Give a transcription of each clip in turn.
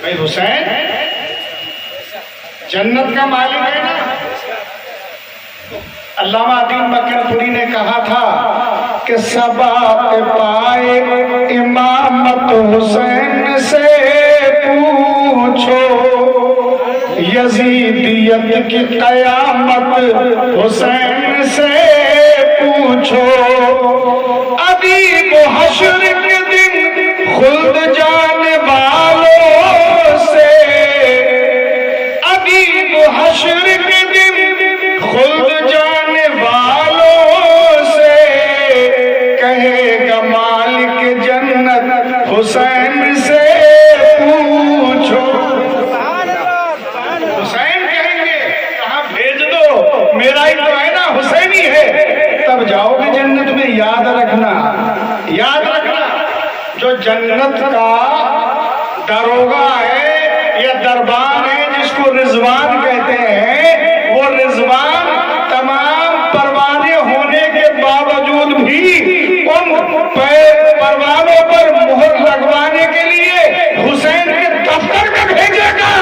بھائی حسین جنت کا مالک ہے نا. علامہ دین مکن پوری نے کہا تھا کہ ثبات پائے امامت حسین سے پوچھو، یزیدیت کی قیامت حسین سے پوچھو، ادیب حشر کے دن خلد جانے والوں سے، ادیب حشر کے دن خلد جانے والوں سے، کہے گا مالک جنت حسین سے پوچھو. حسین کہیں گے کہاں بھیج دو، میرا ہی تو ہے نا، حسینی ہے، تب جاؤ گے جنت میں. یاد رکھنا، یاد رکھنا، جو جنت کا داروغہ ہے یا دربان ہے جس کو رضوان کہتے ہیں، وہ رضوان تمام پروانے ہونے کے باوجود بھی ان پروانوں پر مہر لگوانے کے لیے حسین کے دفتر میں بھیجے گا،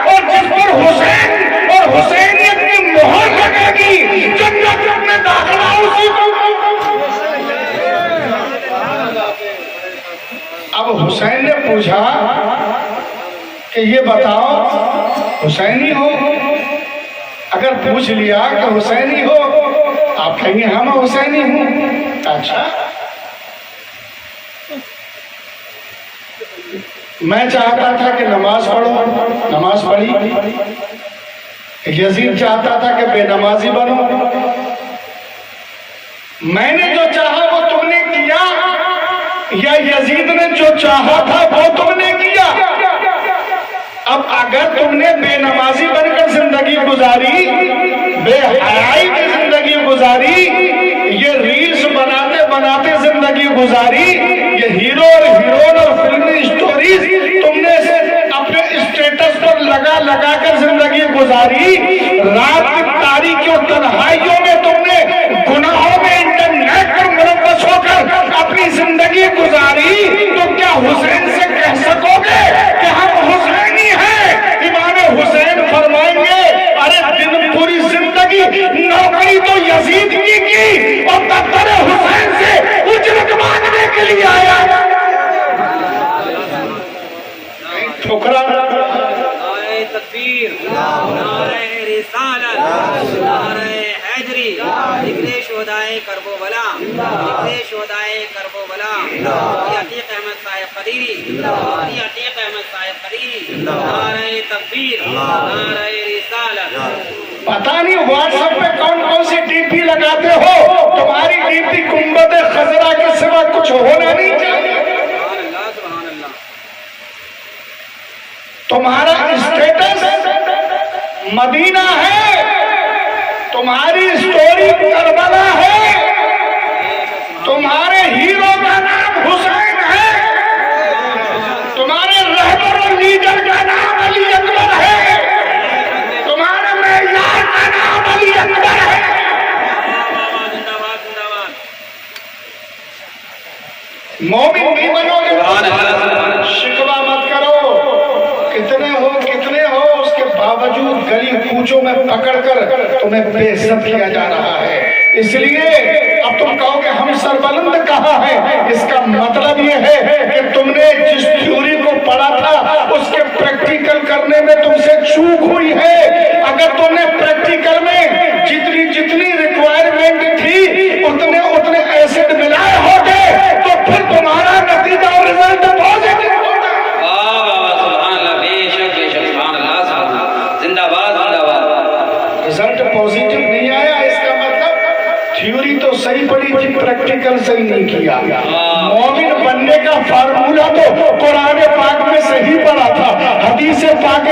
اور جس پر حسین اور حسینیت کی مہر لگے گی جنت میں داخلہ اسی کو. اب حسین نے پوچھا کہ یہ بتاؤ حسینی ہو؟ اگر پوچھ لیا کہ حسینی ہو، آپ کہیں گے ہاں میں حسینی ہوں. اچھا، میں چاہتا تھا کہ نماز پڑھو، نماز پڑھی. یزید چاہتا تھا کہ بے نمازی بنو. میں نے جو چاہا وہ تم نے کیا، یا یزید نے جو چاہا تھا وہ تم نے کیا؟ اب اگر تم نے بے نمازی بن کر زندگی گزاری، بے حیائی کی زندگی گزاری، یہ ریلز بناتے بناتے زندگی گزاری، یہ ہیرو اور ہیروئن اور فلمی سٹوریز تم نے اپنے اسٹیٹس پر لگا لگا کر زندگی گزاری، رات کی تاریکی اور تنہائیوں میں تم نے گناہوں میں انٹرنیٹ پر ملوث ہو کر اپنی زندگی گزاری، تو کیا حسین سے کہہ سکو گے کہ ہم حسینی ہیں؟ امام حسین فرمائیں گے ارے دن پوری زندگی نوکری تو یزید کی اور دفتر حسین سے اجرت مانگنے کے لیے آیا. ٹھکرا نعرہ تکبیر، نعرہ رسالت، نعرہ حیدری، ذکر شہدائے کربلا، ذکر شہدائے کربلا، عتیق احمد صاحب قدیری، عتیق احمد صاحب قدیری، نعرہ تکبیر، نعرہ رسالت. پتہ نہیں واٹس ایپ پہ کون کون سی ڈی پی لگاتے ہو، تمہاری ڈی پی گنبد خضرا کے سوا کچھ ہونا نہیں چاہیے. تمہارا اسٹیٹس مدینہ ہے، تمہاری سٹوری کربلا ہے، تمہارے ہیرو کا نام حسین ہے، تمہارے رہبر اور لیڈر کا نام علی اکبر ہے، تمہارے معیار کا نام علی اکبر ہے. مومن بھی بنو گے، شکوہ مت کرو. کتنے ہو اس کے باوجود گلی کوچوں میں پکڑ کر تمہیں بے عزت کیا جا رہا ہے. اس لیے اب تم کہو کہ ہم سربلند کہاں ہیں، اس کا مطلب یہ ہے کہ تم نے جس تھیوری کو پڑھا تھا اس کے پریکٹیکل کرنے میں تم سے چوک ہوئی ہے. اگر تم نے پریکٹیکل میں جتنی ریکوائرمنٹ تھی اتنے ایسڈ ملائے ہوتے تو پھر تمہارا نتیجہ اور رزلٹ پازیٹیو ہوتا. رزلٹ پازیٹیو نہیں آیا، اس کا مطلب تھیوری تو صحیح پڑھی تھی، پریکٹیکل صحیح نہیں کیا. مومن بننے کا فارمولہ تو قرآن پاک میں صحیح پڑھا تھا، حدیث پاک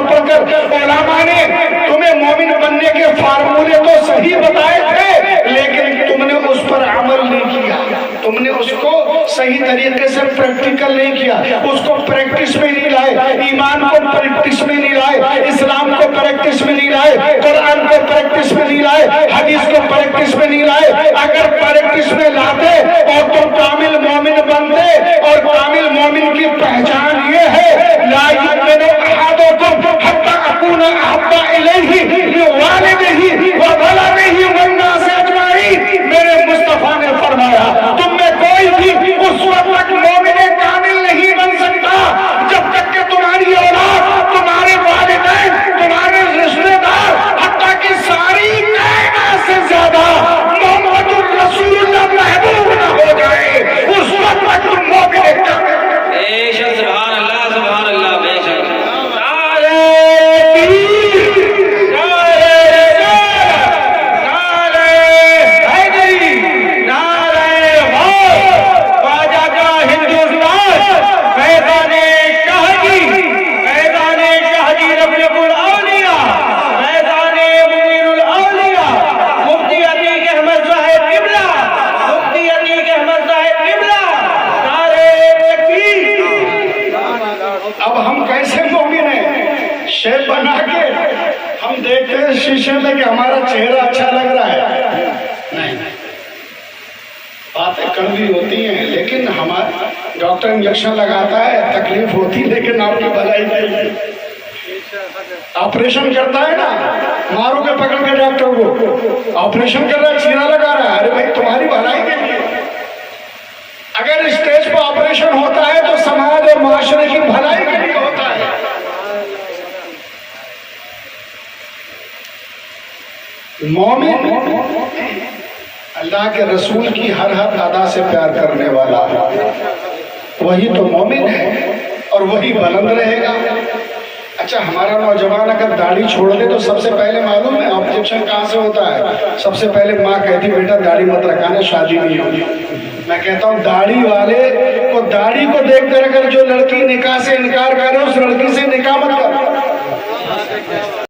پڑھ کر علماء نے تمہیں مومن بننے کے فارمولے تو صحیح بتائے تھے، لیکن تم نے اس پر عمل نہیں کیا، تم نے اس کو صحیح طریقے سے پریکٹیکل نہیں کیا، اس کو پریکٹس میں نہیں لائے، ایمان کو پریکٹس میں نہیں لائے، اسلام کو پریکٹس میں نہیں لائے، قرآن کو پریکٹس میں نہیں لائے، حدیث کو پریکٹس میں نہیں لائے. اگر پریکٹس میں لاتے اور تم کامل مومن بنتے، اور کامل مومن کی پہچان یہ ہے ہم کیسے مومن ہیں؟ شیپ بنا کے ہم دیکھتے ہیں شیشے میں کہ ہمارا چہرہ اچھا لگ رہا ہے؟ نہیں، باتیں کڑوی ہوتی ہیں، لیکن ہمارا ڈاکٹر انجیکشن لگاتا ہے، تکلیف ہوتی، لیکن آپ کی بھلائی کے لیے آپریشن کرتا ہے نا، مارو کے پکڑ کے ڈاکٹر کو آپریشن کر رہا ہے، چیرا لگا رہا ہے، ارے بھائی تمہاری بھلائی کے لیے۔ اگر اسٹیج پہ آپریشن ہوتا ہے تو سماج اور معاشرے کی بھلائی کے لیے ہوتا ہے۔ مومن اللہ کے رسول کی ہر ادا سے پیار کرنے والا، وہی تو مومن ہے اور وہی بلند رہے گا۔ اچھا، ہمارا نوجوان اگر داڑھی چھوڑ دے تو سب سے پہلے معلوم ہے آبجیکشن کہاں سے ہوتا ہے؟ سب سے پہلے ماں کہتی بیٹا داڑھی مت رکھانا، شادی نہیں ہوگی۔ میں کہتا ہوں داڑھی والے کو، داڑھی کو دیکھ کر اگر جو لڑکی نکاح سے انکار کرے